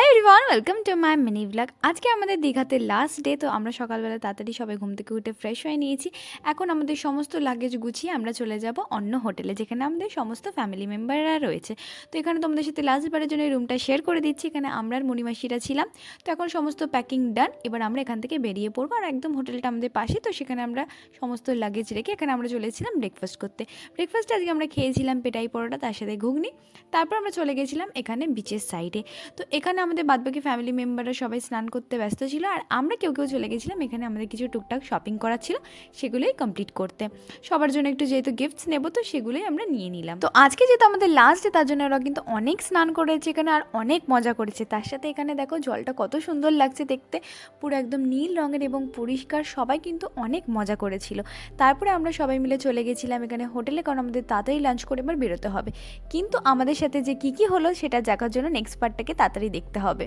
Hi everyone, welcome to my mini blog. আজকে আমাদের দীঘাতে লাস্ট ডে। তো আমরা সকালবেলা তাড়াতাড়ি সবাই ঘুম থেকে উঠে ফ্রেশ হয়ে নিয়েছি। এখন আমাদের সমস্ত লাগেজ গুছিয়ে আমরা চলে যাব অন্য হোটেলে, যেখানে আমাদের সমস্ত ফ্যামিলি মেম্বাররা রয়েছে। তো এখানে তোমাদের সাথে লাস্টবারের জন্য এই রুমটা শেয়ার করে দিচ্ছি। এখানে আমরা আর মণিমাসিরা ছিলাম। তো এখন সমস্ত প্যাকিং ডান। এবার আমরা এখান থেকে বেরিয়ে পড়বো। আর একদম হোটেলটা আমাদের পাশে, তো সেখানে আমরা সমস্ত লাগেজ রেখে এখানে আমরা চলেছিলাম ব্রেকফাস্ট করতে। ব্রেকফাস্টে আজকে আমরা খেয়েছিলাম পেটাই পরোটা, তার সাথে ঘুগনি। তারপর আমরা চলে গেছিলাম এখানে বিচের সাইডে। তো এখানে আমাদের বাদবাকি ফ্যামিলি মেম্বাররা সবাই স্নান করতে ব্যস্ত ছিল, আর আমরা কেউ কেউ চলে গেছিলাম এখানে আমাদের কিছু টুকটাক শপিং করার ছিল, সেগুলোই কমপ্লিট করতে। সবার জন্য একটু যেহেতু গিফটস নেবো, তো সেগুলোই আমরা নিয়ে নিলাম। তো আজকে যেহেতু আমাদের লাস্ট ডে, তার জন্য ওরা কিন্তু অনেক স্নান করেছে এখানে, আর অনেক মজা করেছে। তার সাথে এখানে দেখো জলটা কত সুন্দর লাগছে দেখতে, পুরো একদম নীল রঙের এবং পরিষ্কার। সবাই কিন্তু অনেক মজা করেছিল। তারপরে আমরা সবাই মিলে চলে গেছিলাম এখানে হোটেলে, কারণ আমাদের তাড়াতাড়ি লাঞ্চ করে এবার বেরোতে হবে। কিন্তু আমাদের সাথে যে কী কী হলো সেটা দেখার জন্য নেক্সট পার্টটাকে তাড়াতাড়ি দেখতে হবে।